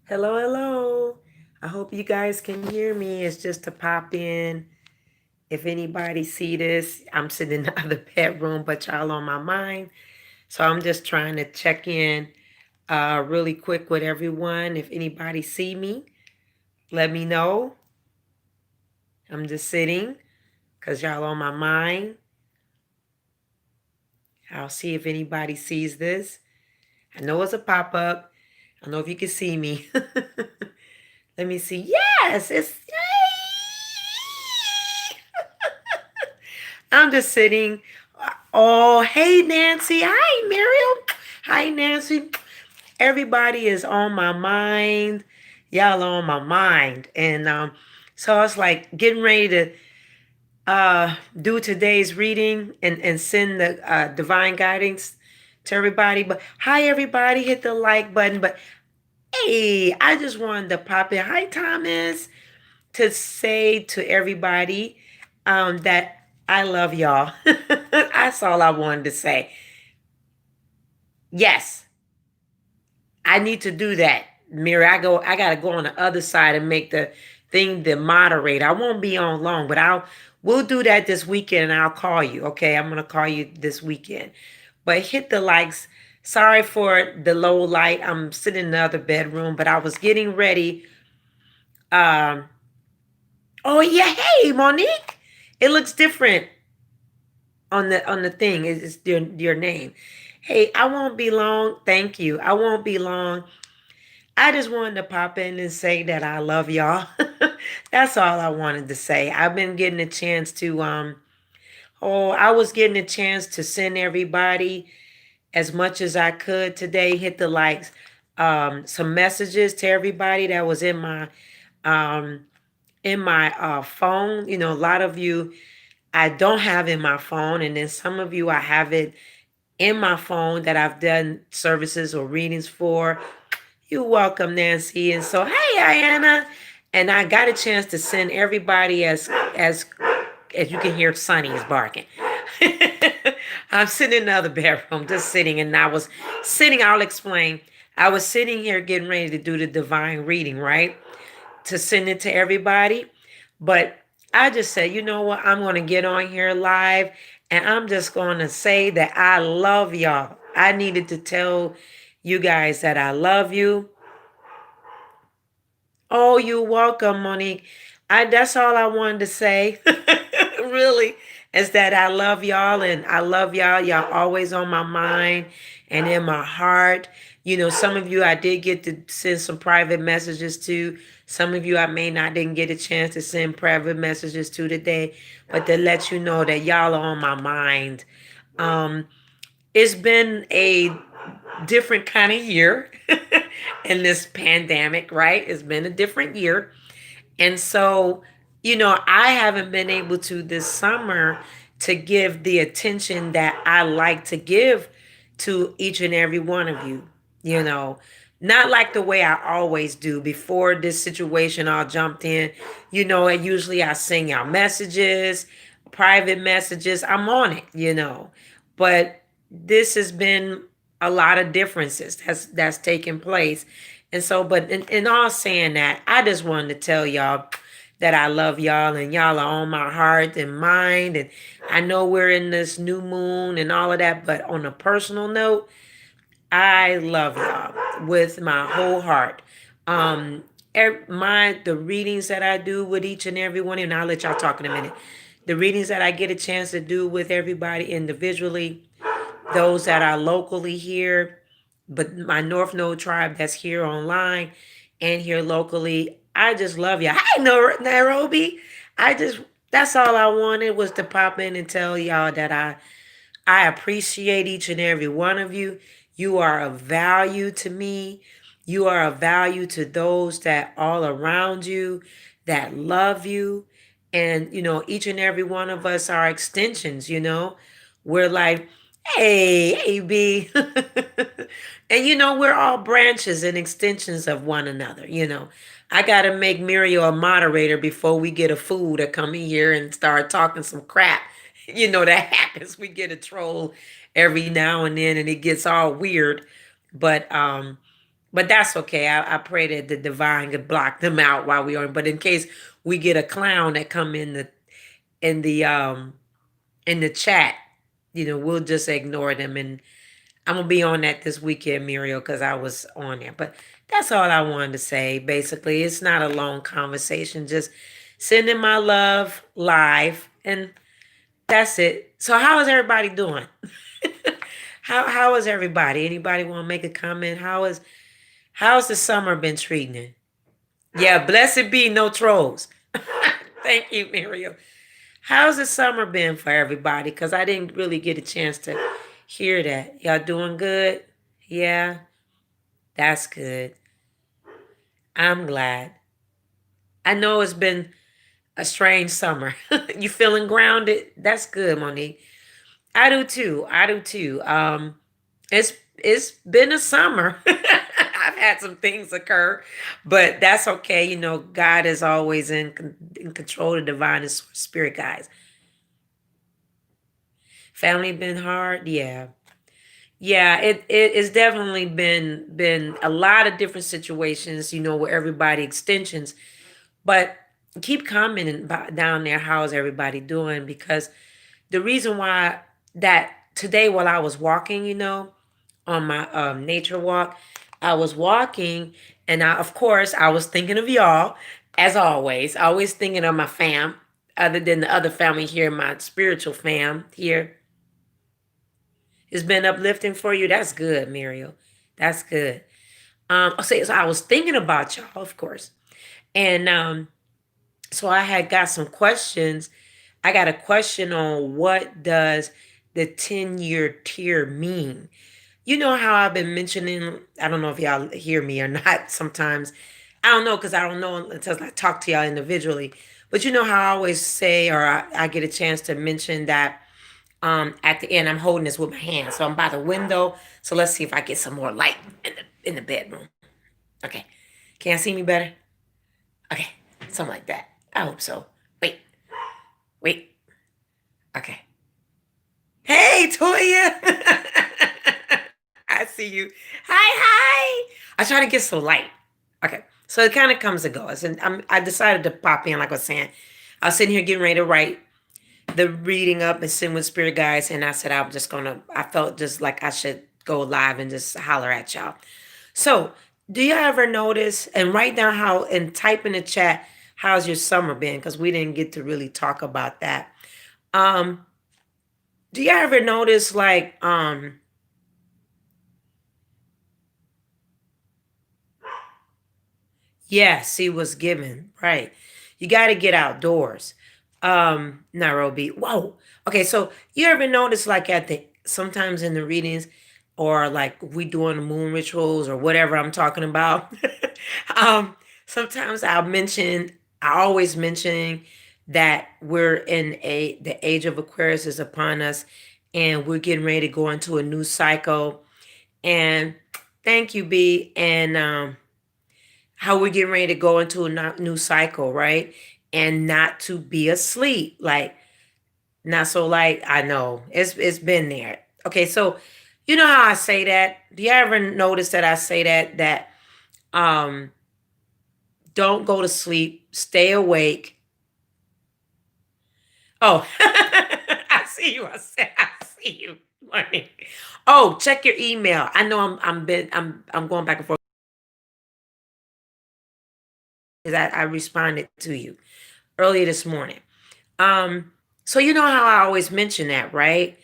Hello, hello. I hope you guys can hear me. It's just to pop in. If anybody see this, I'm sitting in the other bedroom, but y'all on my mind. So I'm just trying to check in really quick with everyone. If anybody see me, let me know. I'm just sitting because y'all on my mind. I'll see if anybody sees this. I know it's a pop-up. I don't know if you can see me. Let me see. Yes, it's I'm just sitting. Oh, hey, Nancy. Hi, Miriam. Hi, Nancy. Everybody is on my mind. Y'all on my mind. And so I was like getting ready to do today's reading and send the divine guidance to everybody. But hi, everybody. Hit the like button. But hey, I just wanted to pop in. Hi, Thomas. To say to everybody that I love y'all. That's all I wanted to say. Yes, I need to do that. Mira, I gotta go on the other side and make the thing the moderator. I won't be on long, but we'll do that this weekend and I'll call you. Okay, I'm gonna call you this weekend. But hit the likes. Sorry for the low light. I'm sitting in the other bedroom, but I was getting ready. Um, oh yeah, hey Monique. It looks different on the thing. It's your name. Hey, I won't be long. Thank you. I won't be long. I just wanted to pop in and say that I love y'all. That's all I wanted to say. I've been getting a chance to I was getting a chance to send everybody as much as I could today. Hit the likes. Some messages to everybody that was um in my phone. You know, a lot of you I don't have in my phone, and then some of you I have it in my phone that I've done services or readings for. You're welcome, Nancy. And so, hey, Ayanna. And I got a chance to send everybody as you can hear, Sonny is barking. I'm sitting in the other bedroom, just sitting, and I was sitting. I'll explain. I was sitting here getting ready to do the divine reading, right? To send it to everybody. But I just said, you know what? I'm going to get on here live and I'm just going to say that I love y'all. I needed to tell you guys that I love you. Oh, you're welcome, Monique. That's all I wanted to say. Really, is that I love y'all and I love y'all. Y'all always on my mind and in my heart. You know, some of you I did get to send some private messages to. Some of you I may not didn't get a chance to send private messages to today, but to let you know that y'all are on my mind. Um, it's been a different kind of year in this pandemic, right? It's been a different year. And so, you know, I haven't been able to this summer to give the attention that I like to give to each and every one of you, you know. Not like the way I always do. Before this situation all jumped in, you know, and usually I sing out messages, private messages. I'm on it, you know. But this has been a lot of differences that's taken place. And so, but in all saying that, I just wanted to tell y'all that I love y'all and y'all are on my heart and mind. And I know we're in this new moon and all of that, but on a personal note, I love y'all with my whole heart. Um, the readings that I do with each and every one, and I'll let y'all talk in a minute. The readings that I get a chance to do with everybody individually, those that are locally here, but my North Node tribe that's here online and here locally. I just love you. Hi, Nairobi. I just that's all I wanted was to pop in and tell y'all that I appreciate each and every one of you. You are of value to me. You are of value to those that all around you that love you. And, you know, each and every one of us are extensions, you know. We're like, hey, B. And, you know, we're all branches and extensions of one another, you know. I got to make Muriel a moderator before we get a fool to come in here and start talking some crap. You know, that happens. We get a troll every now and then and it gets all weird. But But that's okay. I pray that the divine could block them out while we are. But in case we get a clown that come in the in the chat, we'll just ignore them. And I'm gonna be on that this weekend, Muriel, because I was on there. But that's all I wanted to say. Basically, it's not a long conversation. Just sending my love live, and that's it. So, how is everybody doing? How is everybody? Anybody want to make a comment? How's the summer been treating you? Yeah, blessed be no trolls. Thank you, Muriel. How's the summer been for everybody? Because I didn't really get a chance to hear that. Y'all doing good? Yeah, that's good. I'm glad. I know it's been a strange summer. You feeling grounded? That's good, Monique. I do too. I do too. It's been a summer. I've had some things occur, but that's okay. God is always in control of divine and spirit guides. Family been hard, yeah. Yeah, it's definitely been a lot of different situations, where everybody extensions, but keep commenting down there. How is everybody doing? Because the reason why that today while I was walking, on my nature walk, I was walking, and of course I was thinking of y'all as always thinking of my fam, other than the other family here, my spiritual fam here. It's been uplifting for you. That's good, Muriel. That's good. So I was thinking about y'all, of course, and so I had got some questions. I got a question on what does the 10-year tier mean. You know how I've been mentioning, I don't know if y'all hear me or not sometimes. I don't know because I don't know until I talk to y'all individually. But you know how I always say, or I get a chance to mention that at the end, I'm holding this with my hand. So I'm by the window. So let's see if I get some more light in the bedroom. Okay. Can you see me better? Okay. Something like that. I hope so. Wait. Wait. Okay. Hey, Toya. I see you. Hi. I try to get some light. Okay. So it kind of comes and goes. And I decided to pop in, like I was saying. I was sitting here getting ready to write the reading up and sitting with spirit guides. And I said, I felt just like I should go live and just holler at y'all. So do you ever notice and write down and type in the chat, how's your summer been? Because we didn't get to really talk about that. Um, do you ever notice yes, he was given. Right. You got to get outdoors. Nairobi. Whoa. Okay, so you ever notice at the sometimes in the readings or like we doing the moon rituals or whatever I'm talking about. Sometimes I always mentioning that we're in the age of Aquarius is upon us and we're getting ready to go into a new cycle. And thank you, B. And how we're getting ready to go into a new cycle, right? And not to be asleep, not so I know it's been there. Okay, so you know how I say that? Do you ever notice that I say that um don't go to sleep, stay awake. Oh, I see you. I see you. Money. Oh, check your email. I know I'm going back and forth because I responded to you earlier this morning. So you know how I always mention that, right?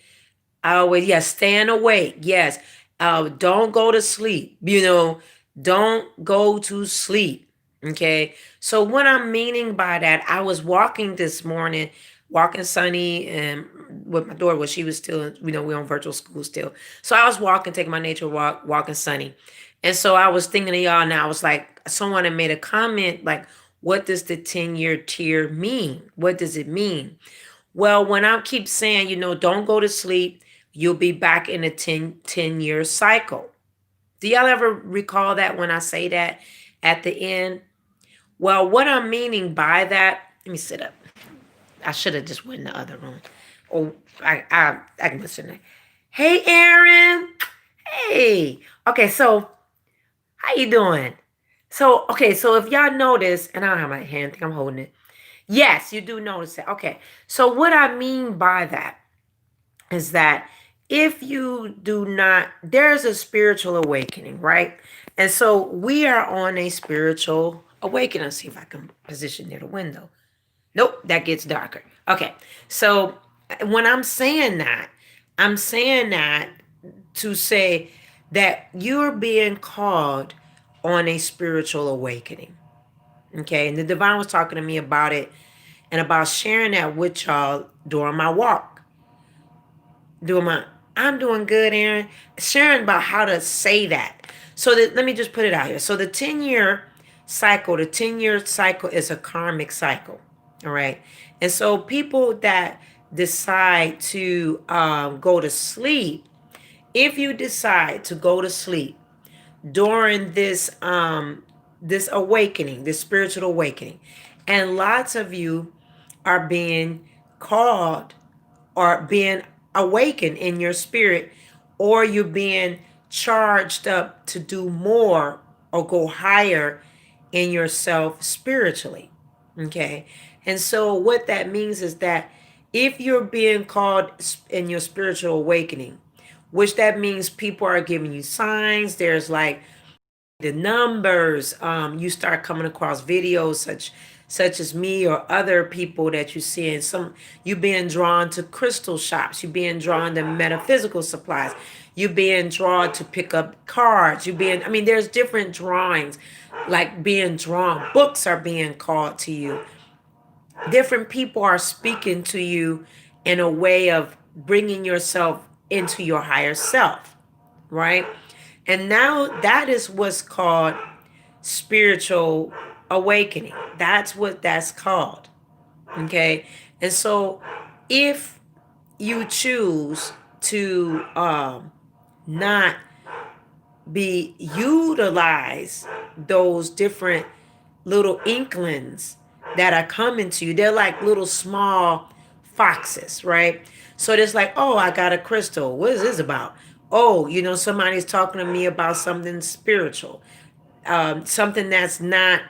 I always, yes, staying awake. Yes. Don't go to sleep. Don't go to sleep. Okay. So what I'm meaning by that, I was walking this morning, walking Sunny and with my daughter, she was still, we're on virtual school still. So I was walking, taking my nature walk, walking Sunny. And so I was thinking of y'all and I was like, someone had made a comment like, what does the 10-year tier mean? What does it mean? Well, when I keep saying, don't go to sleep, you'll be back in a 10-year cycle. Do y'all ever recall that when I say that at the end? Well, what I'm meaning by that, let me sit up. I should have just went in the other room. Oh, I can listen. Hey, Aaron. Hey. Okay, so How you doing? So, okay, so if y'all notice, and I don't have my hand, I think I'm holding it. Yes, you do notice it. Okay. So what I mean by that is that if you do not, there's a spiritual awakening, right? And so we are on a spiritual awakening. Let's see if I can position near the window. Nope, that gets darker. Okay. So when I'm saying that to say that you're being called on a spiritual awakening. Okay. And the divine was talking to me about it and about sharing that with y'all during my walk. Doing my, I'm doing good, Aaron. Sharing about how to say that. So that, let me just put it out here. So the 10-year cycle is a karmic cycle. All right. And so people that decide to go to sleep, if you decide to go to sleep during this awakening, this spiritual awakening, and lots of you are being called or being awakened in your spirit, or you're being charged up to do more or go higher in yourself spiritually. Okay. And so what that means is that if you're being called in your spiritual awakening, which that means people are giving you signs, there's like the numbers, you start coming across videos such as me or other people that you see in some, you being drawn to crystal shops, you being drawn to metaphysical supplies, you being drawn to pick up cards, you being, I mean, there's different drawings, like being drawn, books are being called to you, different people are speaking to you in a way of bringing yourself into your higher self, right? And now that is what's called spiritual awakening. That's what that's called. Okay. And so if you choose to not be utilize those different little inklings that are coming to you, they're like little small foxes, right? So there's like, oh, I got a crystal. What is this about? Oh, somebody's talking to me about something spiritual, something that's not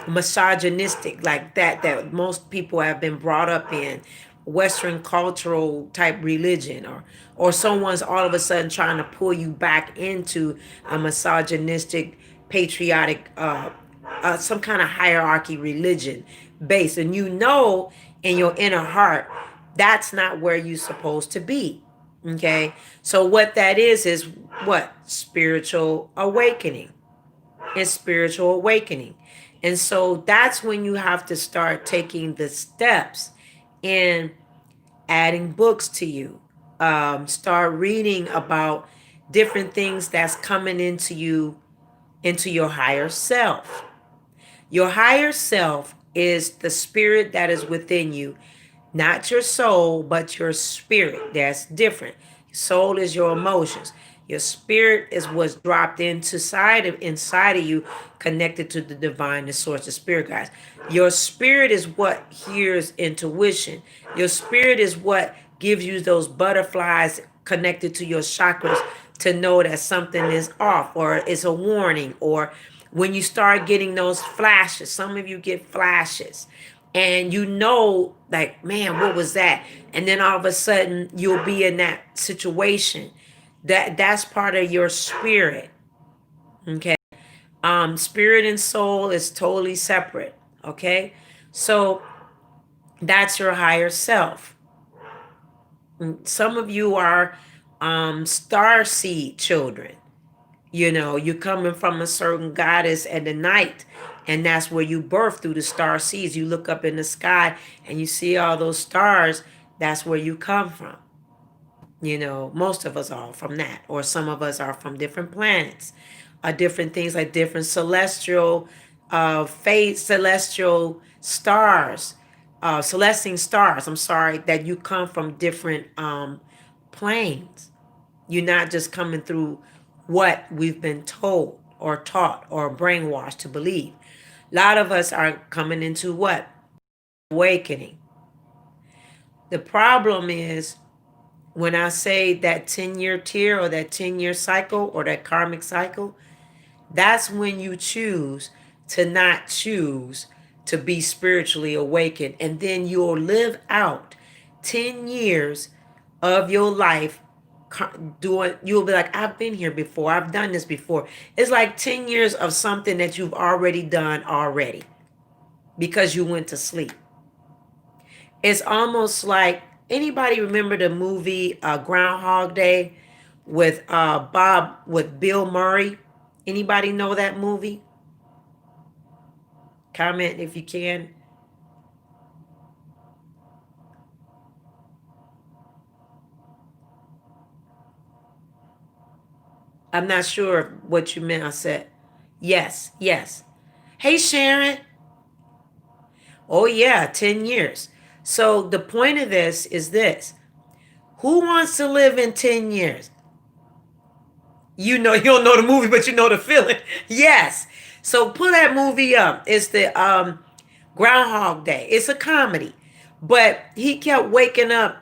misogynistic like that most people have been brought up in Western cultural type religion, or someone's all of a sudden trying to pull you back into a misogynistic patriotic some kind of hierarchy religion base, and in your inner heart that's not where you're supposed to be. Okay, so what that is what spiritual awakening is spiritual awakening. And so that's when you have to start taking the steps in adding books to you. Start reading about different things that's coming into you, into your higher self. Your higher self is the spirit that is within you, not your soul, but your spirit. That's different. Soul is your emotions. Your spirit is what's dropped inside of you, connected to the divine, the source of spirit, guys. Your spirit is what hears intuition. Your spirit is what gives you those butterflies connected to your chakras to know that something is off, or it's a warning, or when you start getting those flashes. Some of you get flashes and like, man, what was that? And then all of a sudden you'll be in that situation. That's part of your spirit. Okay. Spirit and soul is totally separate. Okay. So that's your higher self. Some of you are star seed children. You're coming from a certain goddess at the night, and that's where you birth through the star seeds. You look up in the sky and you see all those stars. That's where you come from. Most of us are from that, or some of us are from different planets, different things like different celestial celestial stars, celestine stars. I'm sorry, that you come from different planes. You're not just coming through what we've been told or taught or brainwashed to believe. A lot of us are coming into what? Awakening. The problem is when I say that 10-year tier or that 10-year cycle or that karmic cycle, That's when you choose to not choose to be spiritually awakened. And then you'll live out 10 years of your life doing, you'll be like, I've been here before, I've done this before. It's like 10 years of something that you've already done already because you went to sleep. It's almost like, anybody remember the movie Groundhog Day with Bill Murray? Anybody know that movie? Comment if you can. I'm not sure what you meant. I said yes, yes. Hey Sharon. Oh yeah, 10 years. So the point of this is this. Who wants to live in 10 years? You know, you don't know the movie, but you know the feeling. Yes. So pull that movie up. It's the Groundhog Day. It's a comedy. But he kept waking up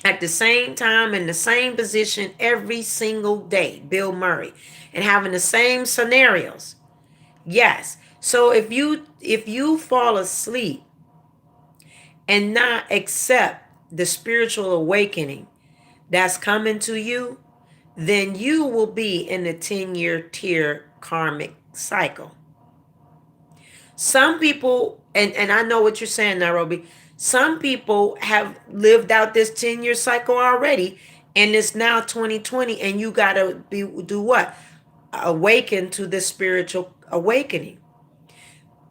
at the same time in the same position every single day, Bill Murray, and having the same scenarios. Yes. So if you fall asleep and not accept the spiritual awakening that's coming to you, then you will be in the 10-year tier karmic cycle. Some people, and I know what you're saying, Nairobi, some people have lived out this 10-year cycle already, and it's now 2020, and you got to do what? Awaken to the spiritual awakening.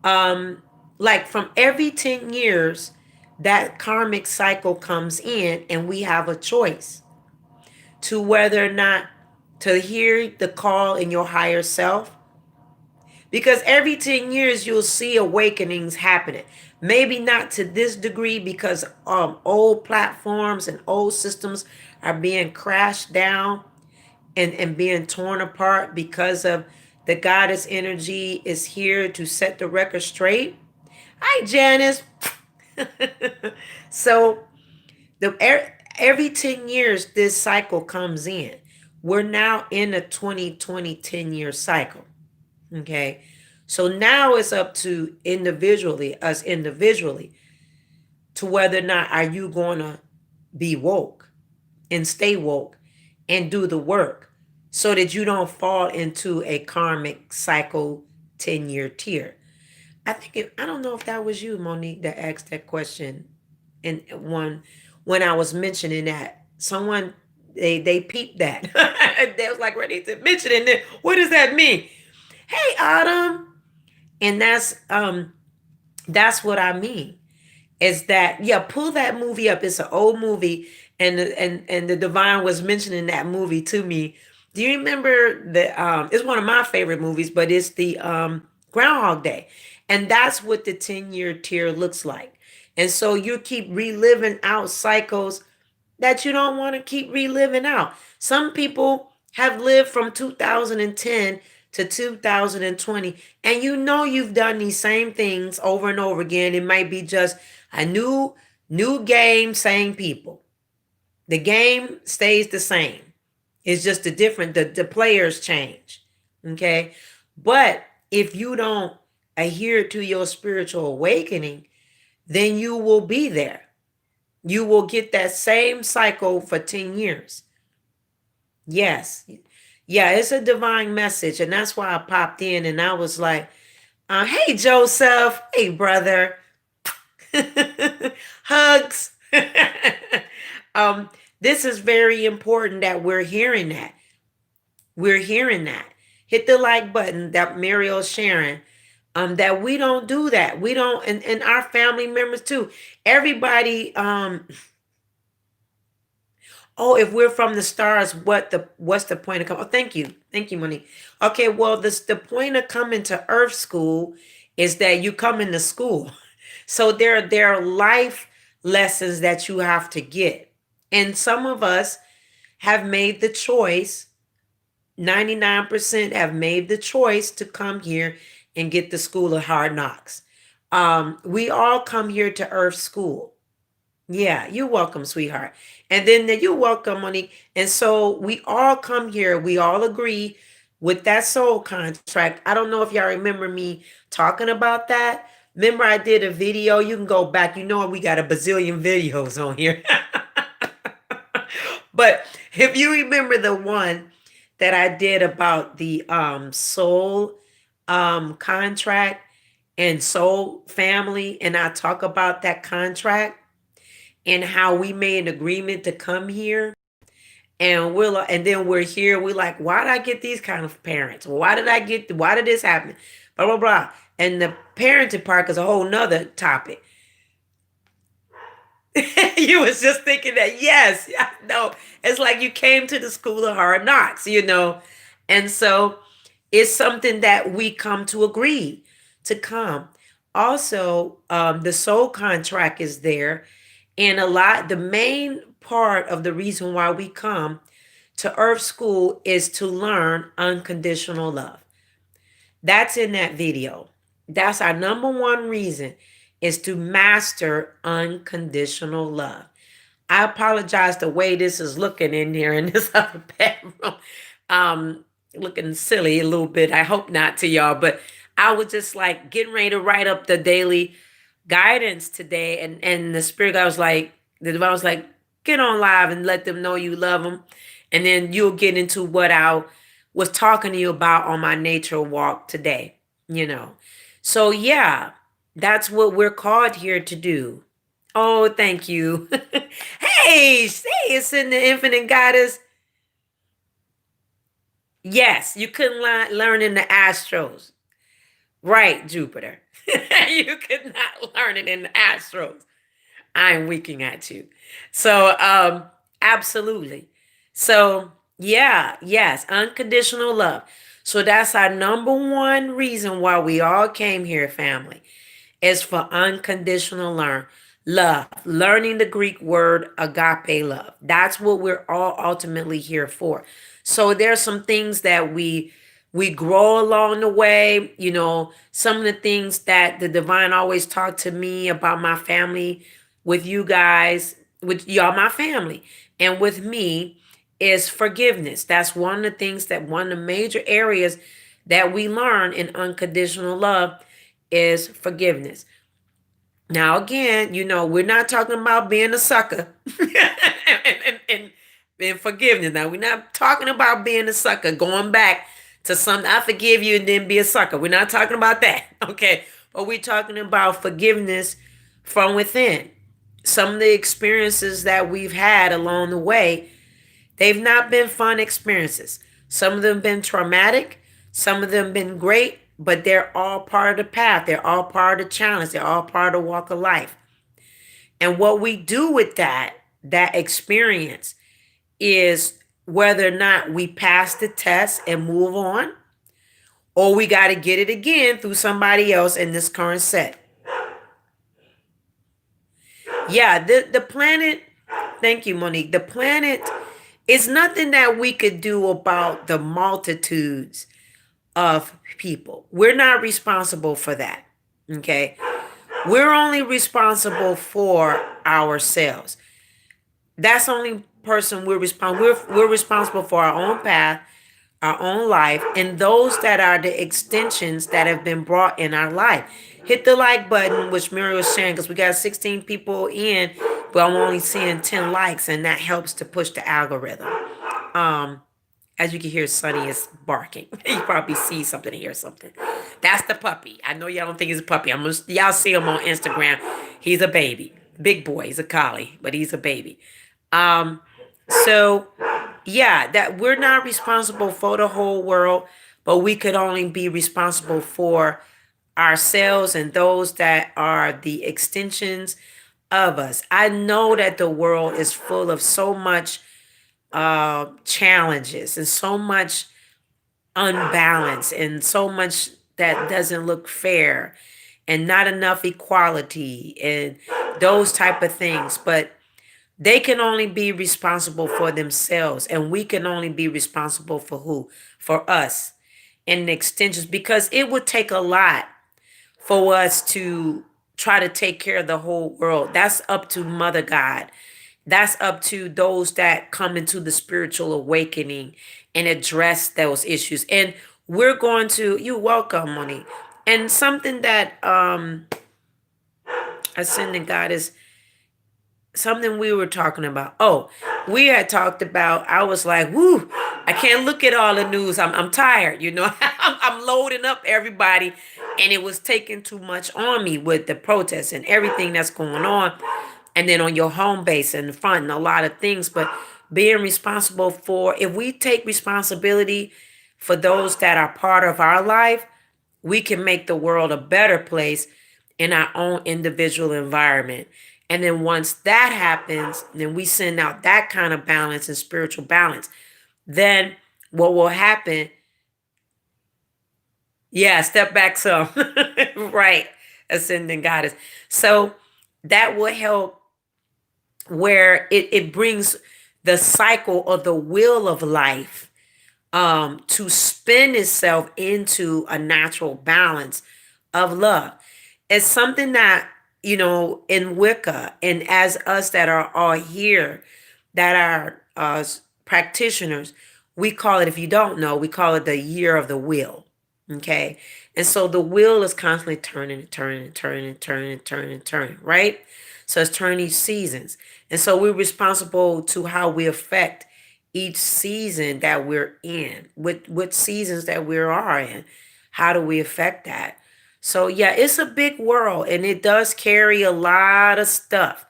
Like from every 10 years, that karmic cycle comes in, and we have a choice to whether or not to hear the call in your higher self, because every 10 years you'll see awakenings happening. Maybe not to this degree, because old platforms and old systems are being crashed down and being torn apart, because of the goddess energy is here to set the record straight. Hi Janice. So every 10 years this cycle comes in. We're now in a 2020 10-year cycle. Okay. So now it's up to us individually, to whether or not are you going to be woke and stay woke and do the work, so that you don't fall into a karmic cycle 10-year tier. I don't know if that was you, Monique, that asked that question. And when I was mentioning that, someone, they peeped that. They was like ready to mention it. What does that mean? Hey, Autumn. And that's what I mean. Is that, yeah, pull that movie up. It's an old movie, and the divine was mentioning that movie to me. Do you remember it's one of my favorite movies, but it's the Groundhog Day. And that's what the 10-year tier looks like. And so you keep reliving out cycles that you don't want to keep reliving out. Some people have lived from 2010 to 2020, and you know you've done these same things over and over again. It might be just a new game, same people. The game stays the same. It's just the players change. Okay? But if you don't adhere to your spiritual awakening, then you will be there. You will get that same cycle for 10 years. Yes. Yeah, it's a divine message. And that's why I popped in and I was like, hey, Joseph. Hey, brother. Hugs. This is very important that we're hearing that. We're hearing that. Hit the like button that Mariel Sharon. That we don't do that. We don't, and our family members too. Everybody, oh, if we're from the stars, what's the point of coming? Oh, thank you, Monique. Okay, well, the point of coming to Earth School is that you come into school, so there are life lessons that you have to get, and some of us have made the choice. 99% have made the choice to come here and get the School of Hard Knocks. We all come here to Earth School. Yeah, you're welcome, sweetheart. And then you're welcome, Monique. And so we all come here. We all agree. with that soul contract. I don't know if y'all remember me talking about that. Remember, I did a video. You can go back. You know, we got a bazillion videos on here. But if you remember the one that I did about the soul contract and soul family, and I talk about that contract and how we made an agreement to come here, and then we're here, we're like, why did I get these kind of parents? Why did this happen? Blah blah blah. And the parenting part is a whole nother topic. You was just thinking that, yes, yeah, no, it's like you came to the school of hard knocks, and so it's something that we come to agree to come. Also, the soul contract is there, and the main part of the reason why we come to Earth School is to learn unconditional love. That's in that video. That's our number one reason, is to master unconditional love. I apologize the way this is looking in here in this other bedroom. Um, Looking silly a little bit. I hope not to y'all, but I was just like getting ready to write up the daily guidance today, and the spirit guy was like, the divine was like, get on live and let them know you love them, and then you'll get into what I was talking to you about on my nature walk today. So yeah, that's what we're called here to do. Oh, thank you. Hey, it's in the infinite goddess. Yes, you couldn't learn in the Astros. Right, Jupiter. You could not learn it in the Astros. I'm winking at you. So, absolutely. So, yeah, yes, unconditional love. So that's our number one reason why we all came here, family, is for unconditional love. Learning the Greek word agape love. That's what we're all ultimately here for. So there's some things that we grow along the way. Some of the things that the divine always talked to me about my family, with you guys, with y'all, my family, and with me, is forgiveness. That's one of the things, that one of the major areas that we learn in unconditional love is forgiveness. Now, again, we're not talking about being a sucker and forgiveness. Now, we're not talking about being a sucker, going back to something, I forgive you, and then be a sucker. We're not talking about that, okay? But we're talking about forgiveness from within. Some of the experiences that we've had along the way, they've not been fun experiences. Some of them been traumatic, some of them been great, but they're all part of the path. They're all part of the challenge. They're all part of the walk of life. And what we do with that experience, is whether or not we pass the test and move on, or we got to get it again through somebody else in this current set. Yeah, the planet, thank you, Monique. The planet is nothing that we could do about the multitudes of people. We're not responsible for that. Okay. We're only responsible for ourselves. That's the only person we're responsible for our own path, our own life, and those that are the extensions that have been brought in our life. Hit the like button, which Mary was saying, because we got 16 people in, but I'm only seeing 10 likes, and that helps to push the algorithm. As you can hear, Sonny is barking. You probably see something and hear something. That's the puppy. I know y'all don't think he's a puppy. Y'all see him on Instagram. He's a baby. Big boy. He's a collie, but he's a baby. So yeah, that we're not responsible for the whole world, but we could only be responsible for ourselves and those that are the extensions of us. I know that the world is full of so much challenges and so much unbalance and so much that doesn't look fair, and not enough equality and those type of things. But they can only be responsible for themselves, and we can only be responsible for who? For us and the extensions, because it would take a lot for us to try to take care of the whole world. That's up to Mother God That's up to those that come into the spiritual awakening and address those issues. And we're going to, you welcome, Monique. And something that Ascending God is something we were talking about. Oh, we had talked about, I was like, whoo, I can't look at all the news. I'm tired, you know. I'm loading up everybody, and it was taking too much on me with the protests and everything that's going on. And then on your home base and the front and a lot of things. But being responsible for, if we take responsibility for those that are part of our life, we can make the world a better place in our own individual environment. And then once that happens, then we send out that kind of balance and spiritual balance. Then what will happen? Yeah, step back some. Right. Ascending goddess. So that will help where it brings the cycle of the wheel of life to spin itself into a natural balance of love. It's something that, in Wicca, and as us that are all here, that are practitioners, we call it, if you don't know, we call it the year of the wheel. Okay. And so the wheel is constantly turning and turning and turning and turning and turning and turning, right? So it's turning each seasons. And so we're responsible to how we affect each season that we're in, with what seasons that we are in. How do we affect that? So yeah, it's a big world, and it does carry a lot of stuff.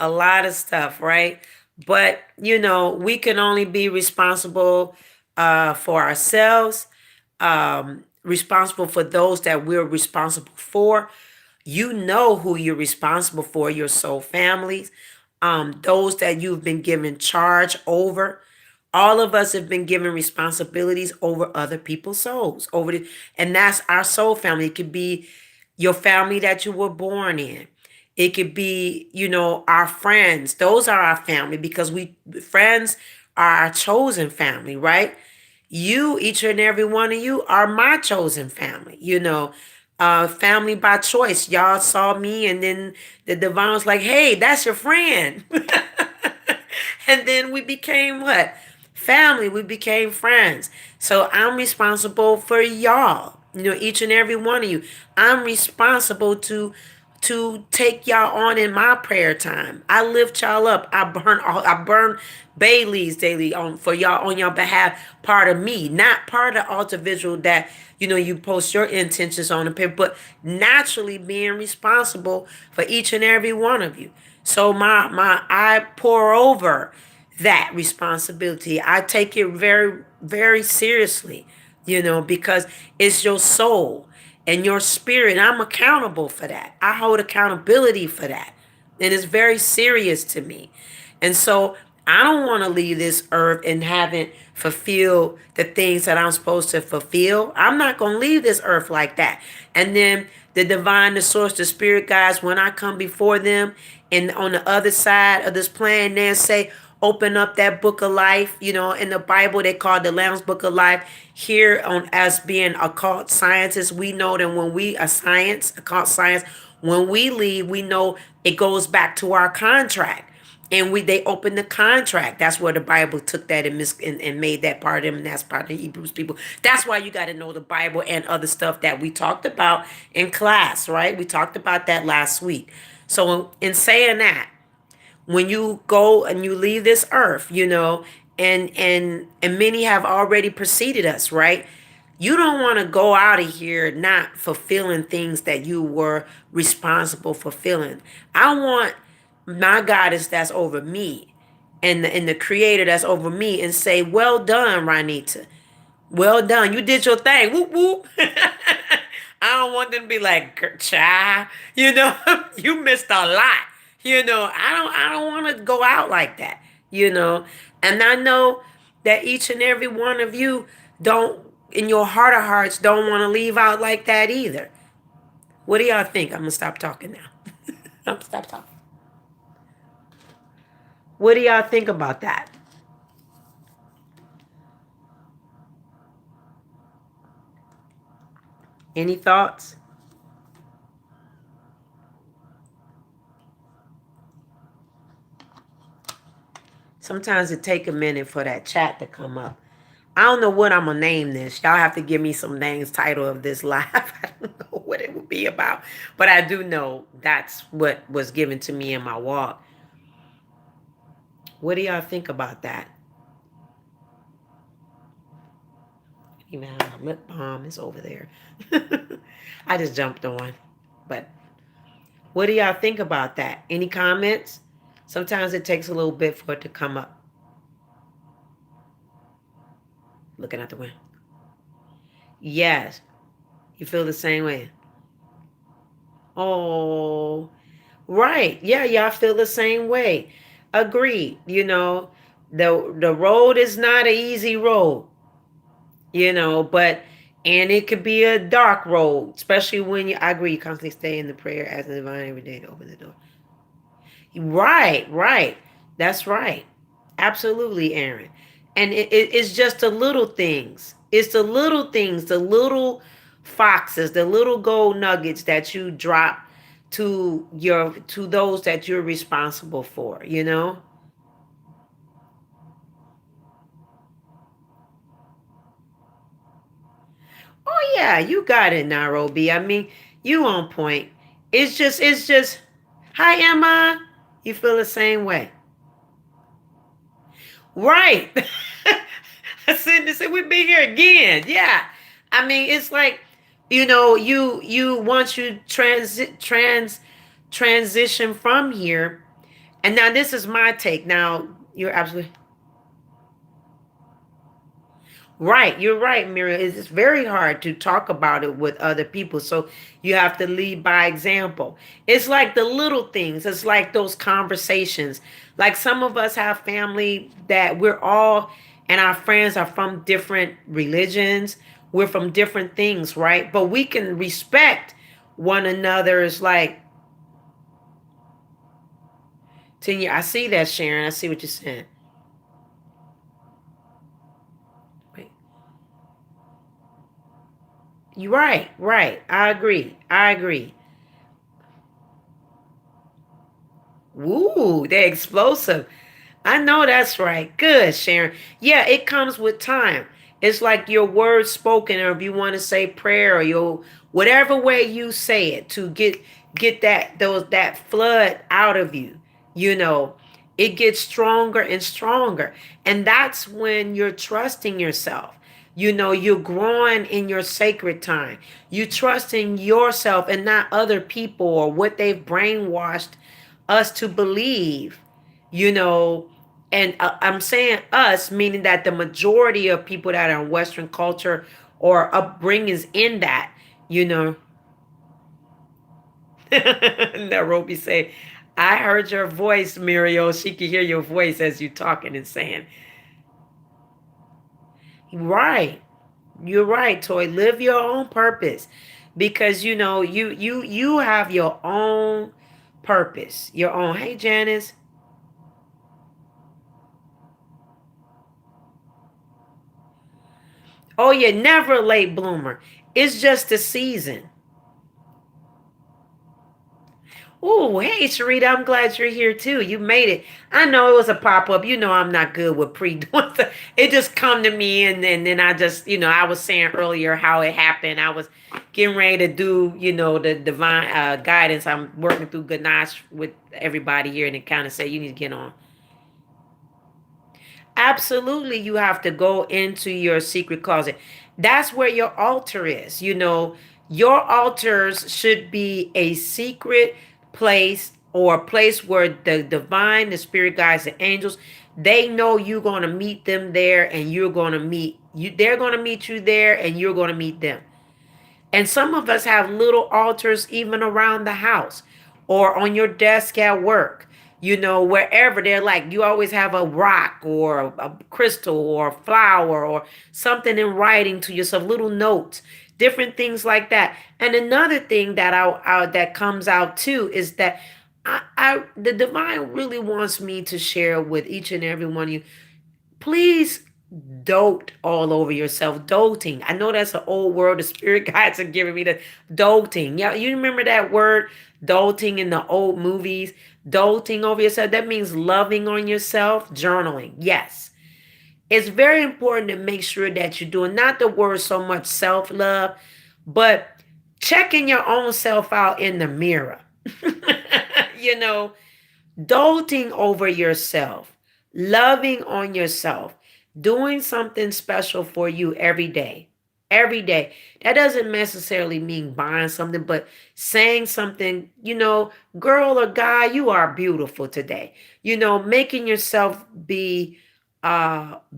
A lot of stuff, right? But we can only be responsible for ourselves, responsible for those that we're responsible for. You know who you're responsible for, your soul families, those that you've been given charge over. All of us have been given responsibilities over other people's souls, and that's our soul family. It could be your family that you were born in. It could be, our friends. Those are our family, because friends are our chosen family, right? You, each and every one of you, are my chosen family. Family by choice. Y'all saw me, and then the divine was like, "Hey, that's your friend." And then we became what? Family. We became friends. So I'm responsible for y'all. Each and every one of you. I'm responsible to take y'all on in my prayer time. I lift y'all up. I burn bay leaves daily on for y'all, on your behalf. Part of me, not part of the altar visual that you post your intentions on the paper, but naturally being responsible for each and every one of you. So I pour over that responsibility. I take it very, very seriously, because it's your soul and your spirit. I'm accountable for that. I hold accountability for that. And it's very serious to me. And so I don't want to leave this earth and haven't fulfilled the things that I'm supposed to fulfill. I'm not going to leave this earth like that. And then the divine, the source, the spirit guides, when I come before them and on the other side of this plan, they say, open up that book of life. In the Bible, they call it the Lamb's Book of Life. Here on as being occult scientists, we know that when we are occult science, when we leave, we know it goes back to our contract. And they opened the contract. That's where the Bible took that and made that part of them, and that's part of the Hebrews people. That's why you got to know the Bible and other stuff that we talked about in class, right? We talked about that last week. So in saying that, when you go and you leave this earth, and many have already preceded us, right? You don't want to go out of here not fulfilling things that you were responsible for fulfilling. I want my goddess that's over me, and the creator that's over me, and say, well done, Ranita. Well done. You did your thing. Whoop whoop. I don't want them to be like, child, you missed a lot. I don't want to go out like that, And I know that each and every one of you don't, in your heart of hearts, don't want to leave out like that either. What do y'all think? I'm gonna stop talking now. I'm gonna stop talking. What do y'all think about that? Any thoughts? Sometimes it take a minute for that chat to come up. I don't know what I'm gonna name this. Y'all have to give me some names, title of this live. I don't know what it would be about, but I do know that's what was given to me in my walk. What do y'all think about that? Even my lip balm is over there. I just jumped on, but what do y'all think about that? Any comments? Sometimes it takes a little bit for it to come up. Looking at the window. Yes, you feel the same way. Oh, right. Yeah, y'all feel the same way. Agreed. The road is not an easy road, but and it could be a dark road, especially when I agree, you constantly stay in the prayer as the divine every day to open the door. Right, right. That's right. Absolutely, Aaron. And it's just the little things. It's the little things, the little foxes, the little gold nuggets that you drop to those that you're responsible for. Oh yeah, you got it, Nairobi. I mean, you on point. It's just hi Emma. You feel the same way. Right. I said we'd be here again. Yeah. I mean, it's like, you once you transition from here, and now this is my take. Now you're absolutely right. You're right, Miriam. It's very hard to talk about it with other people. So you have to lead by example. It's like the little things. It's like those conversations. Like some of us have family that we're all, and our friends are from different religions. We're from different things, right? But we can respect one another. It's like, Tanya, I see that, Sharon. I see what you're saying. Wait. You're right, right. I agree. I agree. Ooh, they're explosive. I know that's right. Good, Sharon. Yeah, it comes with time. It's like your words spoken, or if you want to say prayer, or your whatever way you say it to get that flood out of you. You know, it gets stronger and stronger, and that's when you're trusting yourself. You're growing in your sacred time. You trusting yourself and not other people or what they've brainwashed us to believe. You know, and I'm saying us, meaning that the majority of people that are in Western culture or upbringings in that, you know. Nairobi say, I heard your voice, Muriel. She can hear your voice as you talking and saying, right. You're right, Toy. Live your own purpose. Because you have your own purpose. Your own. Hey Janice. Oh, you're never a late bloomer. It's just a season. Oh, hey, Sharita, I'm glad you're here too. You made it. I know it was a pop up. You know I'm not good with pre doing stuff. It just come to me, and then I just, I was saying earlier how it happened. I was getting ready to do, the divine guidance. I'm working through Ganache with everybody here, and it kind of say you need to get on. Absolutely, you have to go into your secret closet. That's where your altar is. Your altars should be a secret place, or a place where the divine, the spirit guides, the angels, they know you're going to meet them there, and you're going to meet you. They're going to meet you there, and you're going to meet them. And some of us have little altars even around the house or on your desk at work, wherever. They're like, you always have a rock or a crystal or a flower or something in writing to yourself, little notes, different things like that. And another thing that comes out too is that the divine really wants me to share with each and every one of you. Please dote all over yourself. Doting. I know that's an old word. The spirit guides are giving me the doting. Yeah, you remember that word doting in the old movies? Doting over yourself. That means loving on yourself. Journaling. Yes. It's very important to make sure that you're doing not the word so much self-love, but checking your own self out in the mirror. you know, doting over yourself, loving on yourself, doing something special for you every day. Every day. That doesn't necessarily mean buying something, but saying something, girl or guy, you are beautiful today. Making yourself be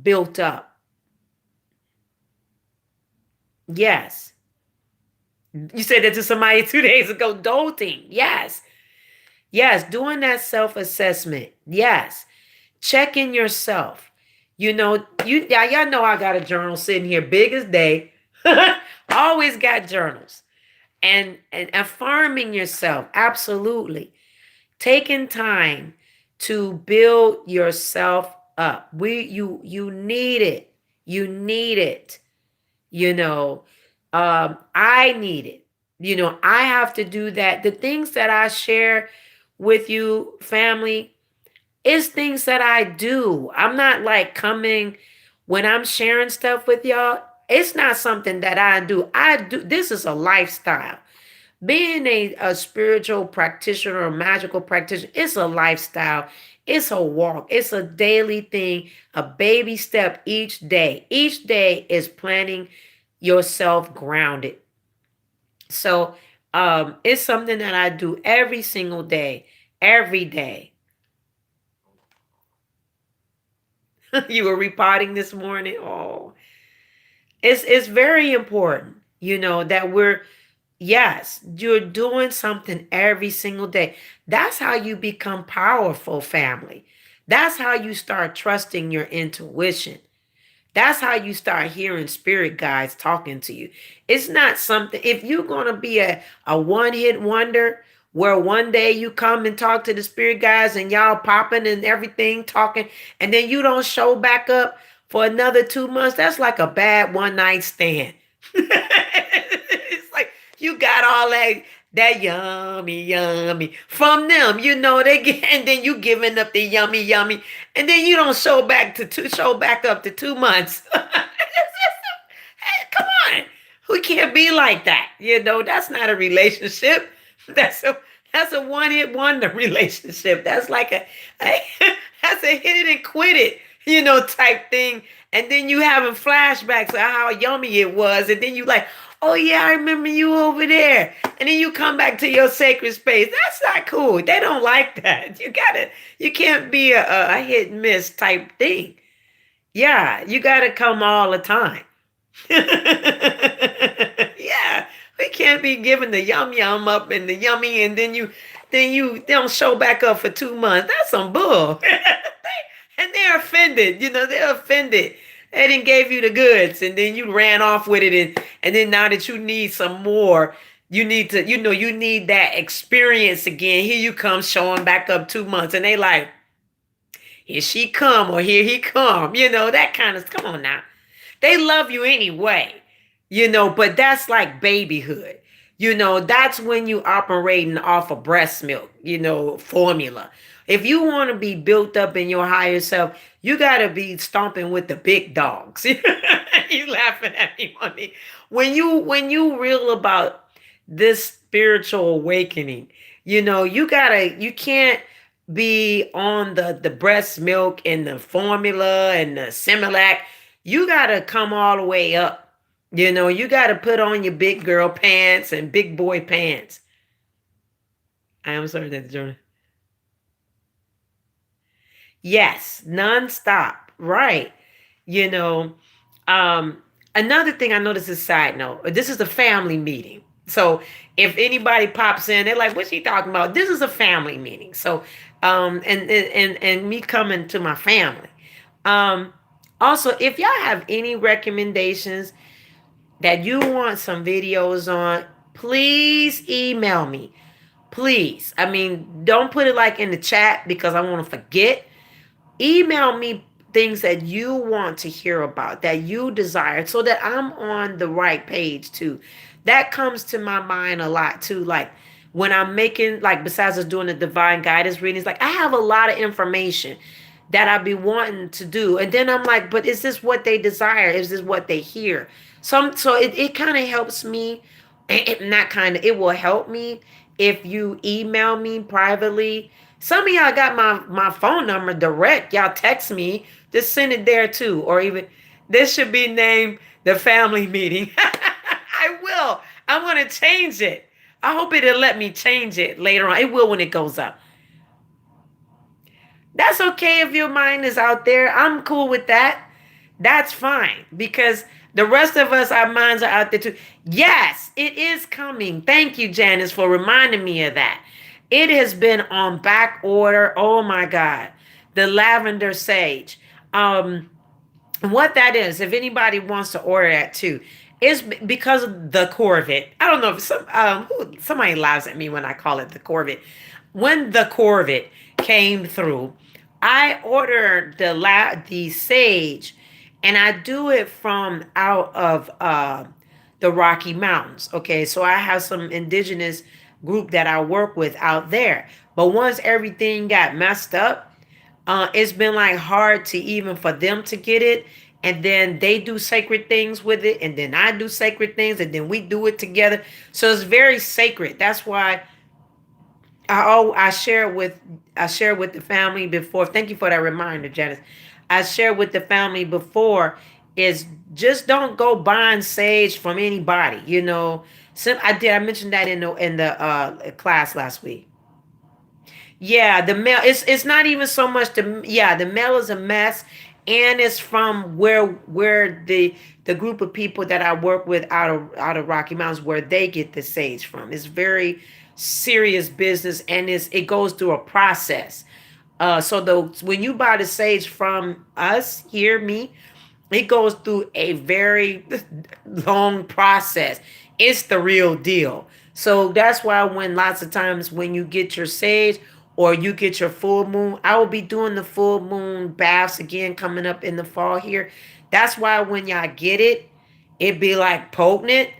built up. Yes. You said that to somebody 2 days ago, doting. Yes. Yes. Doing that self assessment. Yes. Checking yourself. Y'all know I got a journal sitting here, big as day. Always got journals. And affirming yourself. Absolutely. Taking time to build yourself up. You need it. You need it. I need it. I have to do that. The things that I share with you, family, is things that I do. I'm not like coming when I'm sharing stuff with y'all. It's not something that I do. I do. This is a lifestyle. Being a spiritual practitioner or magical practitioner, it's a lifestyle. It's a walk. It's a daily thing, a baby step each day. Each day is planning yourself grounded. So it's something that I do every single day, every day. You were repotting this morning. Oh, it's very important, that yes, you're doing something every single day. That's how you become powerful, family. That's how you start trusting your intuition. That's how you start hearing spirit guides talking to you. It's not something, if you're going to be a one hit wonder where one day you come and talk to the spirit guides and y'all popping and everything talking, and then you don't show back up for another 2 months, that's like a bad one night stand. It's like you got all that yummy, yummy from them, they get, and then you giving up the yummy, yummy, and then you don't show back up to 2 months. Hey, come on, we can't be like that. That's not a relationship. That's a that's a one hit wonder relationship. That's like a that's a hit it and quit it, type thing. And then you having flashbacks of how yummy it was, and then you like, oh yeah, I remember you over there. And then you come back to your sacred space. That's not cool. They don't like that. You can't be a hit and miss type thing. Yeah, you gotta come all the time. Yeah, we can't be giving the yum yum up and the yummy, and then you don't show back up for 2 months. That's some bull. And they're offended. They're offended. They didn't gave you the goods, and then you ran off with it, and then now that you need some more, you need to, you need that experience again. Here you come showing back up 2 months, and they like, here she come or here he come, that kind of, come on now. They love you anyway, but that's like babyhood. That's when you operating off of breast milk, formula. If you want to be built up in your higher self, you got to be stomping with the big dogs. You laughing at me, money. When you real about this spiritual awakening, you can't be on the breast milk and the formula and the Similac. You got to come all the way up. You got to put on your big girl pants and big boy pants. I am sorry, that's Jonah. Yes, nonstop. Right. You know, another thing I noticed is a side note. This is a family meeting. So if anybody pops in, they're like, what's she talking about? This is a family meeting. So and me coming to my family. Um, Also, if y'all have any recommendations that you want some videos on, please email me. Please. I mean, don't put it like in the chat because I want to forget. Email me things that you want to hear about, that you desire, so that I'm on the right page too. That comes to my mind a lot too. Like when I'm making, like besides us doing the divine guidance readings, like I have a lot of information that I be wanting to do. And then I'm like, but is this what they desire? Is this what they hear? So it kind of helps me. Not kind of, it will help me if you email me privately. Some of y'all got my phone number direct. Y'all text me. Just send it there too. Or even this should be named the family meeting. I will. I want to change it. I hope it'll let me change it later on. It will when it goes up. That's okay if your mind is out there. I'm cool with that. That's fine because the rest of us, our minds are out there too. Yes, it is coming. Thank you, Janice, for reminding me of that. It has been on back order. Oh my God. The lavender sage. What that is, if anybody wants to order that too, is because of the Corvette. I don't know if somebody laughs at me when I call it the Corvette. When the Corvette came through, I ordered the sage, and I do it from out of the Rocky Mountains. Okay, so I have some indigenous group that I work with out there. But once everything got messed up, it's been like hard to even for them to get it. And then they do sacred things with it, and then I do sacred things, and then we do it together. So it's very sacred. That's why I share with the family before. Thank you for that reminder, Janice. I shared with the family before is just don't go buying sage from anybody. I mentioned that in the class last week. Yeah, the mail. It's not even so much the mail is a mess, and it's from where the group of people that I work with out of Rocky Mountains where they get the sage from. It's very serious business, and it goes through a process. When you buy the sage from us, hear me, it goes through a very long process. It's the real deal. So that's why when lots of times when you get your sage or you get your full moon, I will be doing the full moon baths again coming up in the fall here. That's why when y'all get it, it be like potent,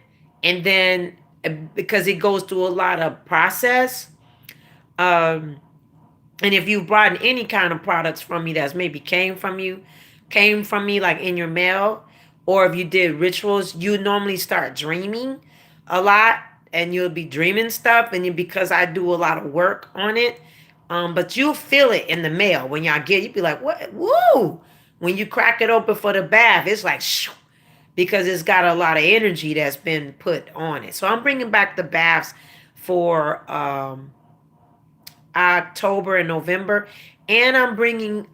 and then because it goes through a lot of process. Um, and if you brought any kind of products from me that's maybe came from me like in your mail, or if you did rituals, you normally start dreaming a lot, and you'll be dreaming stuff, and because I do a lot of work on it. But you'll feel it in the mail when y'all get it. You'll be like, what? Woo! When you crack it open for the bath, it's like, shoo, because it's got a lot of energy that's been put on it. So I'm bringing back the baths for October and November, and I'm bringing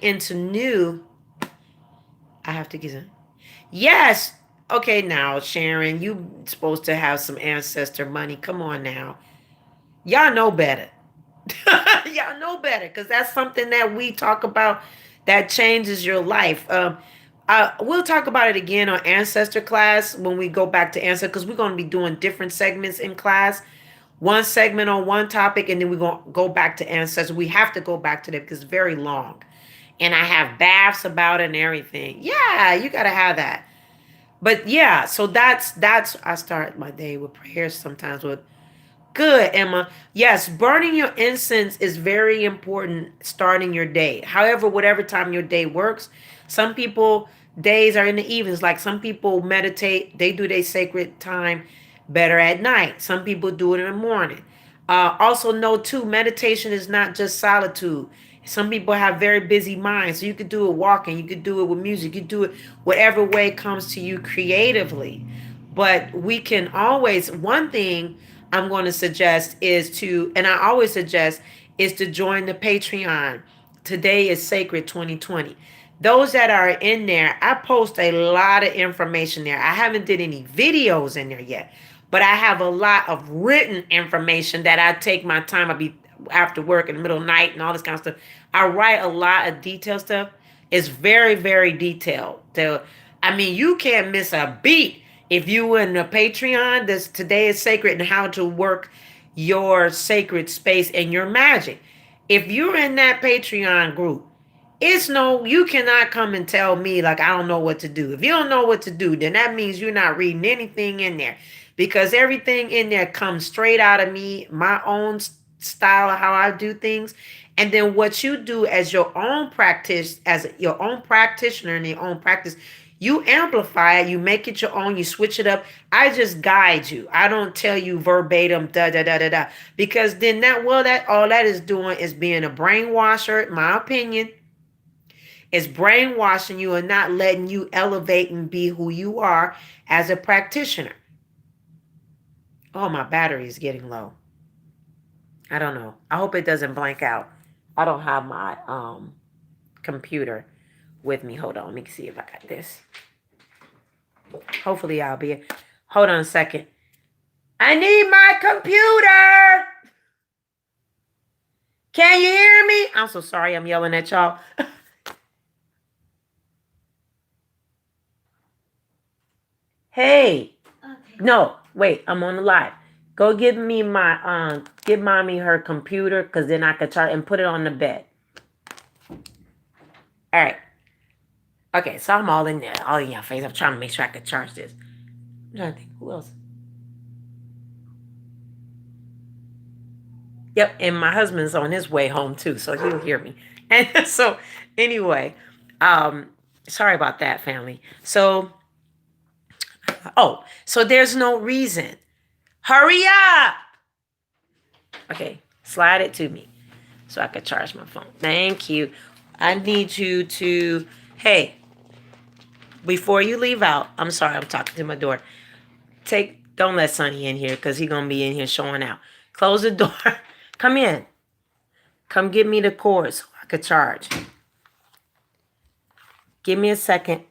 into new. I have to get some. Yes. Okay, now Sharon, you supposed to have some ancestor money. Come on now, y'all know better. Y'all know better because that's something that we talk about that changes your life. We'll talk about it again on ancestor class when we go back to ancestor, because we're going to be doing different segments in class. One segment on one topic, and then we're going to go back to ancestors. We have to go back to that because it's very long. And I have baths about it and everything. Yeah, you got to have that. But yeah, so that's I start my day with prayers sometimes with. Good, Emma. Yes, burning your incense is very important starting your day. However, whatever time your day works. Some people days are in the evenings. Like some people meditate, they do their sacred time better at night. Some people do it in the morning. Also know too, meditation is not just solitude. Some people have very busy minds. So you could do it walking, you could do it with music, you do it whatever way comes to you creatively. But we can always, one thing I'm going to suggest is and I always suggest, is to join the Patreon. Today is Sacred 2020. Those that are in there, I post a lot of information there. I haven't did any videos in there yet, but I have a lot of written information that I take my time. I'll be after work in the middle of the night and all this kind of stuff. I write a lot of detailed stuff. It's very, very detailed. I mean, you can't miss a beat if you in the Patreon. This today is sacred and how to work your sacred space and your magic. If you're in that Patreon group, It's no, you cannot come and tell me like I don't know what to do. If you don't know what to do, then that means you're not reading anything in there, because everything in there comes straight out of me, my own style of how I do things. And then what you do as your own practice, as your own practitioner in your own practice, you amplify it, you make it your own, you switch it up. I just guide you. I don't tell you verbatim da da da da da, because then that, well, that all that is doing is being a brainwasher, in my opinion. It's brainwashing you and not letting you elevate and be who you are as a practitioner. Oh, my battery is getting low. I don't know. I hope it doesn't blank out. I don't have my computer with me. Hold on. Let me see if I got this. Hopefully I'll be. Hold on a second. I need my computer. Can you hear me? I'm so sorry I'm yelling at y'all. Hey. Okay. No, wait, I'm on the live. Go give me my give mommy her computer, because then I could charge and put it on the bed. All right. Okay, so I'm all in there, all in your face. I'm trying to make sure I could charge this. I'm trying to think who else. Yep, and my husband's on his way home too, so he'll hear me. And so anyway, sorry about that, family. So so there's no reason. Hurry up. Okay, slide it to me so I could charge my phone. Thank you. I need you to, hey, before you leave out, I'm sorry, I'm talking to my door. Don't let Sonny in here, because he's going to be in here showing out. Close the door. Come in. Come get me the cord so I could charge. Give me a second.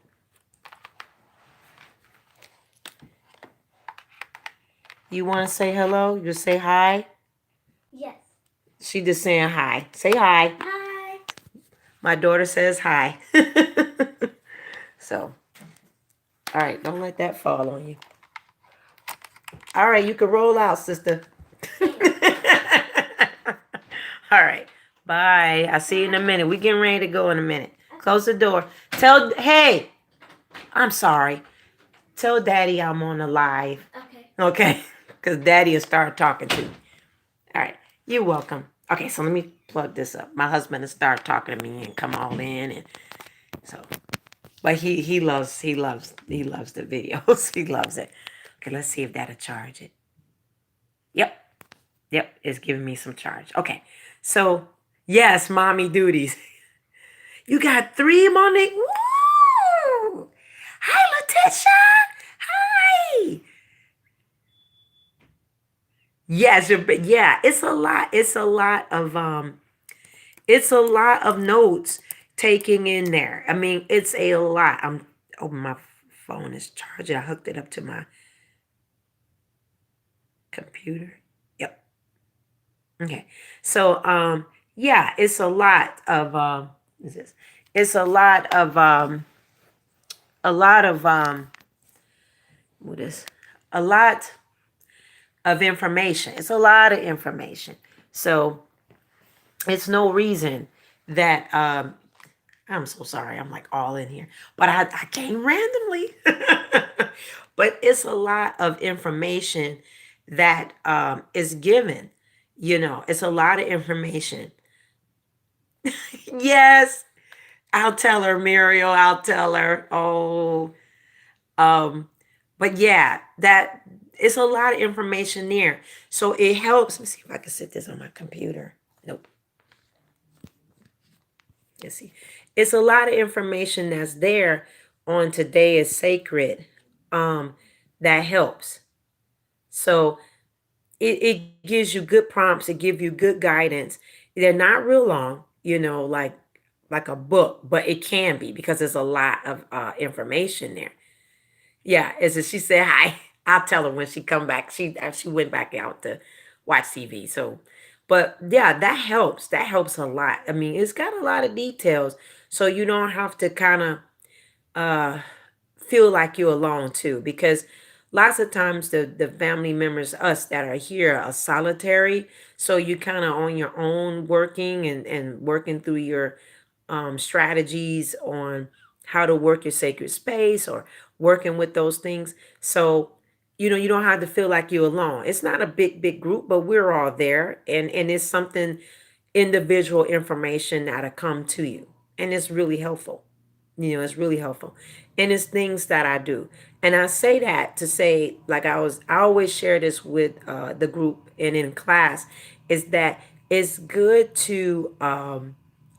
You want to say hello? You say hi? Yes. She just saying hi. Say hi. Hi. My daughter says hi. So, all right, don't let that fall on you. All right, you can roll out, sister. All right, bye. I'll see you in a minute. We getting ready to go in a minute. Close the door. Hey, I'm sorry. Tell Daddy I'm on the live. Okay. Okay, because Daddy will start talking to me. All right, you're welcome. Okay, so let me plug this up. My husband will start talking to me and come all in, and so, but he loves the videos. He loves it. Okay, let's see if that'll charge it. Yep, it's giving me some charge. Okay, so yes, mommy duties. You got 3, Monique. Woo! Hi, Letitia. Hi. Yes, yeah, it's a lot. It's a lot of notes taking in there. I mean, it's a lot. My phone is charging. I hooked it up to my computer. Yep. Okay. So yeah, it's a lot of it's a lot of what is a lot of information. It's a lot of information. So it's no reason that I'm so sorry. I'm like all in here, but I came randomly. But it's a lot of information that is given. It's a lot of information. Yes, I'll tell her, Muriel. I'll tell her. Oh, but yeah, that it's a lot of information there. So it helps. Let me see if I can sit this on my computer. Nope. Let's see. It's a lot of information that's there on Today is Sacred. That helps. So it gives you good prompts. It gives you good guidance. They're not real long, like a book, but it can be because there's a lot of information there. Yeah, she said hi. I'll tell her when she come back. She went back out to watch TV. So, but yeah, that helps. That helps a lot. I mean, it's got a lot of details, so you don't have to kind of uh feel like you're alone too, because lots of times the family members, us that are here, are solitary. So you kind of on your own working and working through your strategies on how to work your sacred space or working with those things. So, you don't have to feel like you're alone. It's not a big group, but we're all there, and it's something, individual information that'll come to you, and it's really helpful. It's really helpful, and it's things that I do. And I say that to say, like, I always share this with the group and in class, is that it's good to,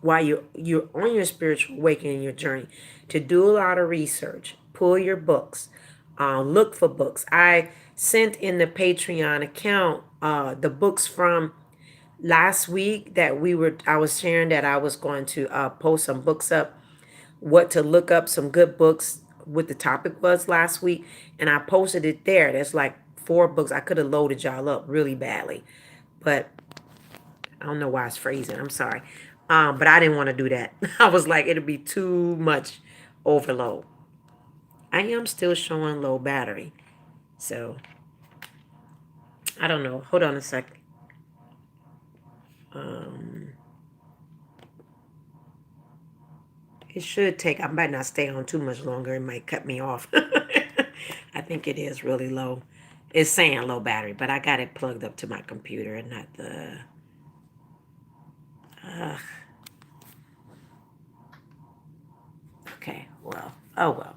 while you're on your spiritual awakening, your journey, to do a lot of research, pull your books, look for books. I sent in the Patreon account the books from last week that I was sharing, that I was going to post some books up, what to look up, some good books, what the topic was last week, and I posted it there. There's like 4 books. I could have loaded y'all up really badly, but I don't know why it's freezing. I'm sorry. But I didn't want to do that. I was like, it'll be too much overload. I am still showing low battery. So I don't know. Hold on a second. Um, it should take, I might not stay on too much longer. It might cut me off. I think it is really low. It's saying low battery, but I got it plugged up to my computer and not the. Uh, okay, well. Oh, well.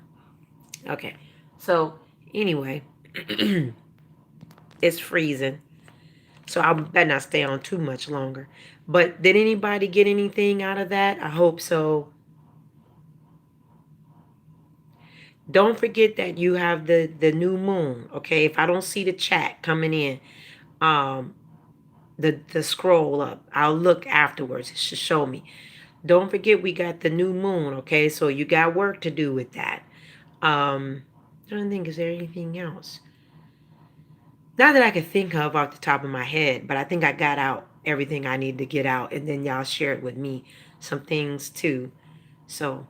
Okay. So, anyway, it's freezing. So I better not stay on too much longer. But did anybody get anything out of that? I hope so. Don't forget that you have the new moon. Okay, if I don't see the chat coming in, um, the scroll up, I'll look afterwards. It should show me. Don't forget we got the new moon. Okay, so you got work to do with that. I don't think, is there anything else? Not that I can think of off the top of my head, but I think I got out everything I needed to get out, and then y'all shared with me some things too. So,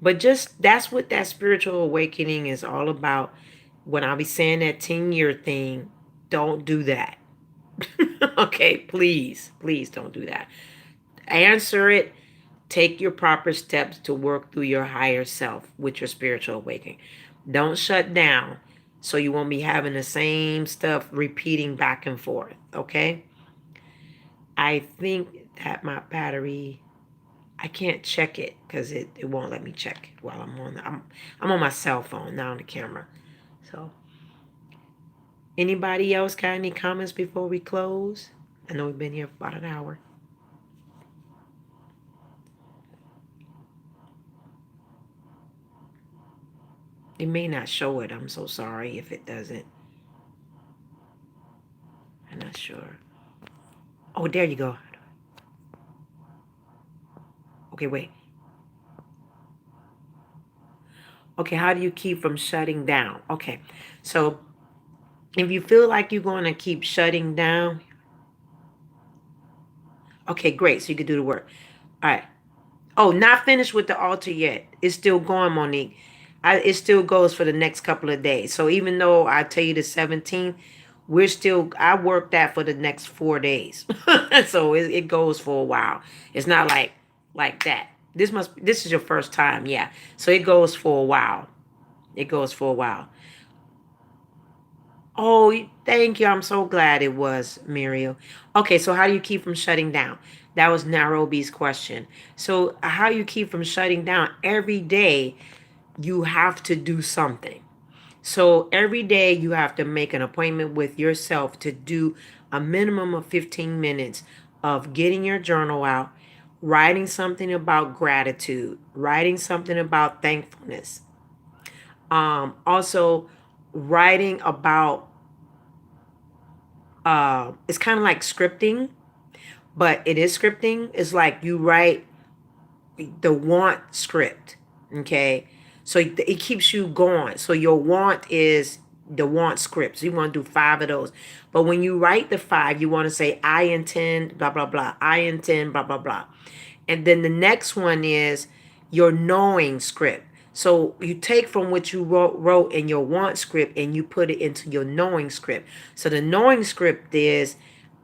but just that's what that spiritual awakening is all about. When I be saying that 10-year thing, don't do that. Okay, please don't do that. Answer it. Take your proper steps to work through your higher self with your spiritual awakening. Don't shut down so you won't be having the same stuff repeating back and forth. Okay? I think that my battery, I can't check it because it won't let me check it while I'm on my cell phone, not on the camera. So anybody else got any comments before we close? I know we've been here for about an hour. It may not show it. I'm so sorry if it doesn't. I'm not sure. Oh, there you go. Okay, wait. Okay, how do you keep from shutting down? Okay, so if you feel like you're going to keep shutting down, okay, great. So you can do the work. All right. Oh, not finished with the altar yet. It's still going, Monique. It still goes for the next couple of days. So even though I tell you the 17th, I work that for the next 4 days. So it goes for a while. It's not like that. This is your first time, yeah. So it goes for a while. It goes for a while. Oh, thank you. I'm so glad it was, Muriel. Okay, so how do you keep from shutting down? That was Nairobi's question. So how you keep from shutting down? Every day you have to do something. So every day you have to make an appointment with yourself to do a minimum of 15 minutes of getting your journal out, writing something about gratitude, writing something about thankfulness. Also writing about, it's kind of like scripting, but it is scripting. It's like you write the want script. Okay, so it keeps you going. So your want is the want script. So you want to do 5 of those. But when you write the 5, you want to say, I intend blah blah blah, I intend blah blah blah. And then the next one is your knowing script. So you take from what you wrote in your want script and you put it into your knowing script. So the knowing script is,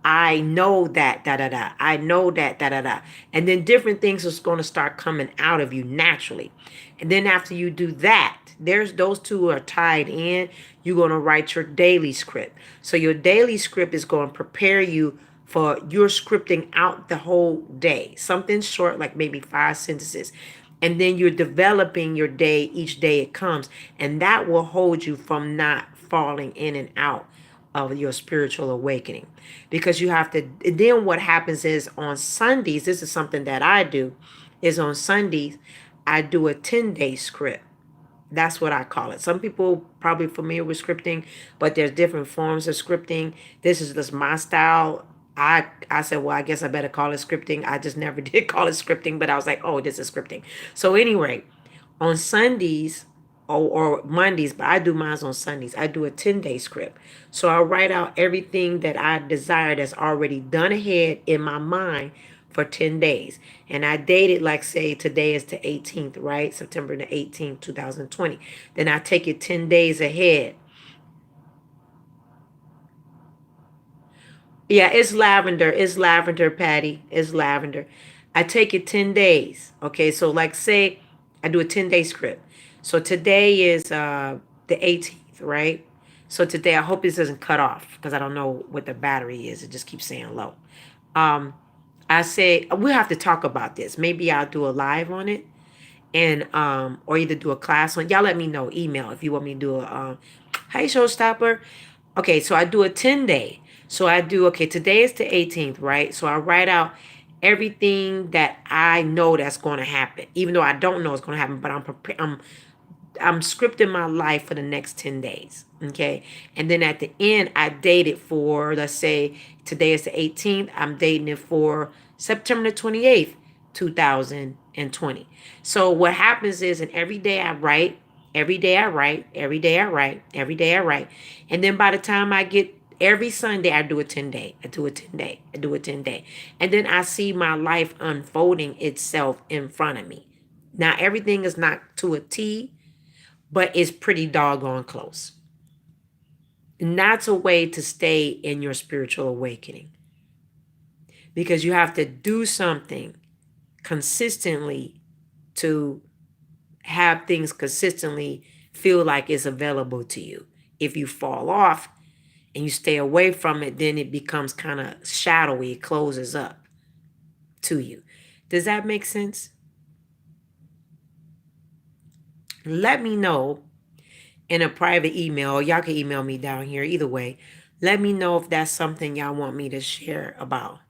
I know that da da da. I know that da da da. And then different things is going to start coming out of you naturally. And then after you do that, there's those two are tied in. You're going to write your daily script. So your daily script is going to prepare you for your scripting out the whole day. Something short, like maybe 5 sentences. And then you're developing your day each day it comes. And that will hold you from not falling in and out of your spiritual awakening, because you have to. Then what happens is on Sundays, this is something that I do, is on Sundays I do a 10-day script. That's what I call it. Some people probably familiar with scripting, but there's different forms of scripting. This is just my style. I said, well, I guess I better call it scripting. I just never did call it scripting, but I was like, oh, this is scripting. So anyway, on Sundays or Mondays, but I do mine on Sundays. I do a 10-day script. So I write out everything that I desire that's already done ahead in my mind for 10 days. And I date it like, say, today is the 18th, right? September the 18th, 2020. Then I take it 10 days ahead. Yeah, it's lavender. It's lavender, Patty. It's lavender. I take it 10 days. Okay, so like say I do a 10-day script. So today is the 18th, right? So today I hope this doesn't cut off because I don't know what the battery is. It just keeps saying low. Um I say we'll have to talk about this. Maybe I'll do a live on it and or either do a class on. Y'all let me know, email if you want me to do a hey showstopper. Okay, so I do a 10-day. So I do, okay, today is the 18th, right? So I write out everything that I know that's going to happen, even though I don't know it's going to happen, but I'm prepared. I'm scripting my life for the next 10 days. Okay. And then at the end, I date it for, let's say today is the 18th. I'm dating it for September the 28th, 2020. So what happens is, and every day I write, every day I write, every day I write, every day I write. And then by the time I get every Sunday, I do a 10 day. I do a 10 day. I do a 10 day. And then I see my life unfolding itself in front of me. Now, everything is not to a T, but it's pretty doggone close. And that's a way to stay in your spiritual awakening, because you have to do something consistently to have things consistently feel like it's available to you. If you fall off and you stay away from it, then it becomes kind of shadowy. It closes up to you. Does that make sense? Let me know in a private email. Y'all can email me down here. Either way, let me know if that's something y'all want me to share about.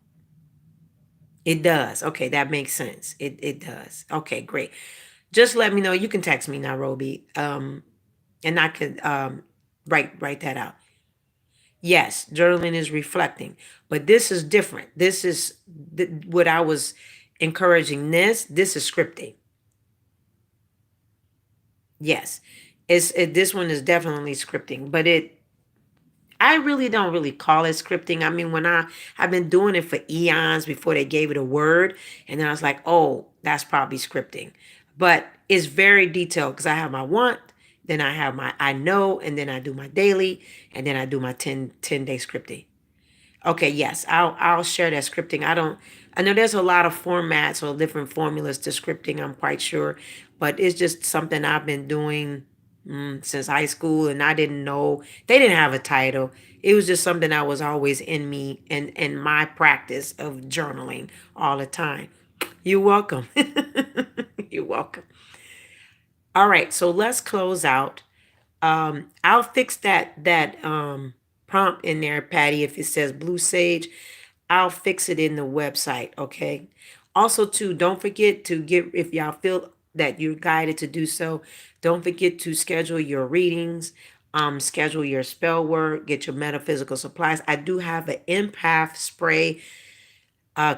It does. Okay, that makes sense. It does. Okay, great. Just let me know. You can text me, Nairobi. And I could write that out. Yes, journaling is reflecting, but this is different. This is what I was encouraging. This is scripting. Yes, this one is definitely scripting, but I really don't really call it scripting. I mean, I've been doing it for eons before they gave it a word, and then I was like, oh, that's probably scripting. But it's very detailed because I have my want, then I have my I know, and then I do my daily, and then I do my 10-day scripting. Okay, yes, I'll share that scripting. I know there's a lot of formats or different formulas to scripting, I'm quite sure, but it's just something I've been doing since high school, and I didn't know they didn't have a title. It was just something that was always in me and my practice of journaling all the time. You're welcome. You're welcome. All right, so let's close out. I'll fix that prompt in there, Patty. If it says Blue Sage, I'll fix it in the website. Okay. Also, too, don't forget to get, if y'all feel that you're guided to do so, don't forget to schedule your readings, schedule your spell work, get your metaphysical supplies. I do have an empath spray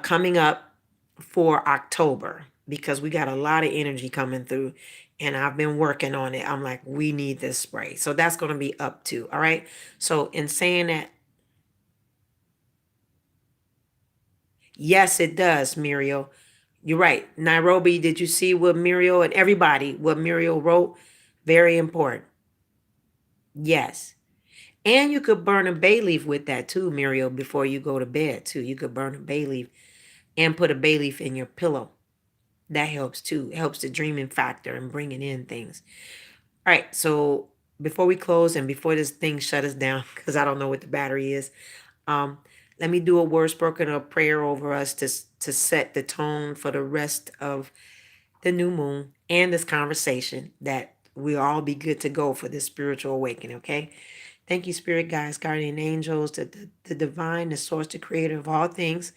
coming up for October because we got a lot of energy coming through, and I've been working on it. I'm like, we need this spray. So that's going to be up to. All right. So in saying that, yes, it does, Muriel. You're right. Nairobi, did you see what Muriel and everybody, what Muriel wrote? Very important. Yes. And you could burn a bay leaf with that too, Muriel, before you go to bed too. You could burn a bay leaf and put a bay leaf in your pillow. That helps too. It helps the dreaming factor and bringing in things. All right, so before we close and before this thing shut us down, because I don't know what the battery is, um, let me do a word spoken of prayer over us to set the tone for the rest of the new moon and this conversation, that we'll all be good to go for this spiritual awakening, okay? Thank you, spirit guides, guardian angels, the divine, the source, the creator of all things.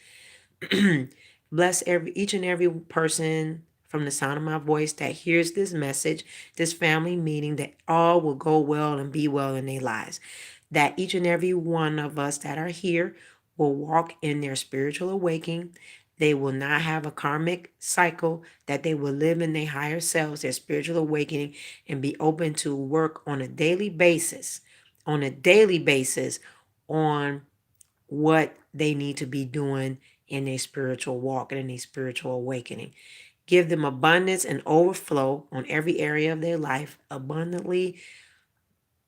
Bless each and every person from the sound of my voice that hears this message, this family meeting, that all will go well and be well in their lives. That each and every one of us that are here will walk in their spiritual awakening. They will not have a karmic cycle, that they will live in their higher selves, their spiritual awakening, and be open to work on a daily basis, on what they need to be doing in a spiritual walk and in a spiritual awakening. Give them abundance and overflow on every area of their life, abundantly,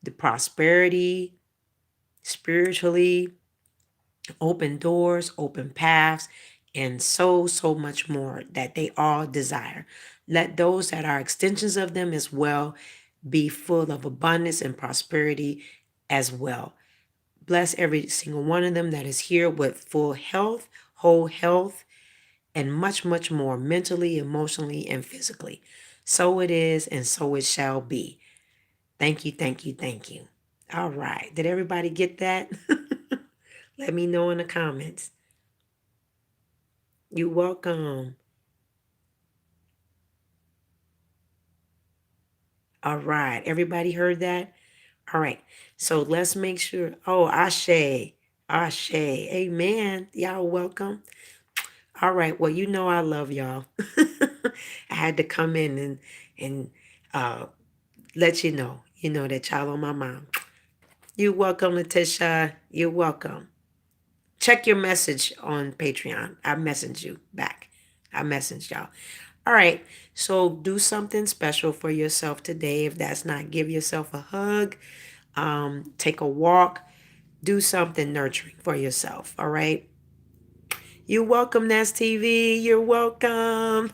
the prosperity, spiritually, open doors, open paths, and so much more that they all desire. Let those that are extensions of them as well be full of abundance and prosperity as well. Bless every single one of them that is here with full health, whole health, and much more mentally, emotionally, and physically. So it is, and so it shall be. Thank you, thank you, thank you. All right. Did everybody get that? Let me know in the comments. You're welcome. All right. Everybody heard that? All right. So let's make sure. Oh, Ashe. Ashe. Amen. Y'all welcome. All right. Well, I love y'all. I had to come in and let you know. That y'all on my mind. You're welcome, Letitia. You're welcome. Check your message on Patreon. I messaged you back. I messaged y'all. All right. So do something special for yourself today. If that's not, give yourself a hug. Take a walk. Do something nurturing for yourself. All right. You're welcome, Nas TV. You're welcome.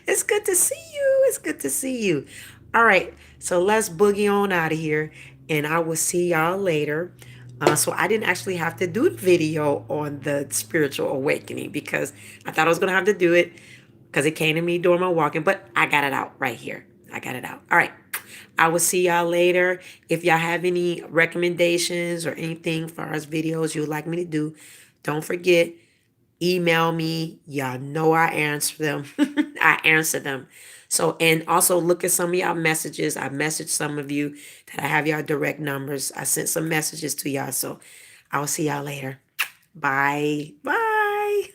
It's good to see you. It's good to see you. All right. So let's boogie on out of here. And I will see y'all later. So I didn't actually have to do the video on the spiritual awakening, because I thought I was going to have to do it because it came to me during my walking. But I got it out right here. I got it out. All right. I will see y'all later. If y'all have any recommendations or anything for us videos you would like me to do, don't forget, email me. Y'all know I answer them. I answer them. So, and also look at some of y'all messages. I messaged some of you that I have y'all direct numbers. I sent some messages to y'all. So I'll see y'all later. Bye. Bye.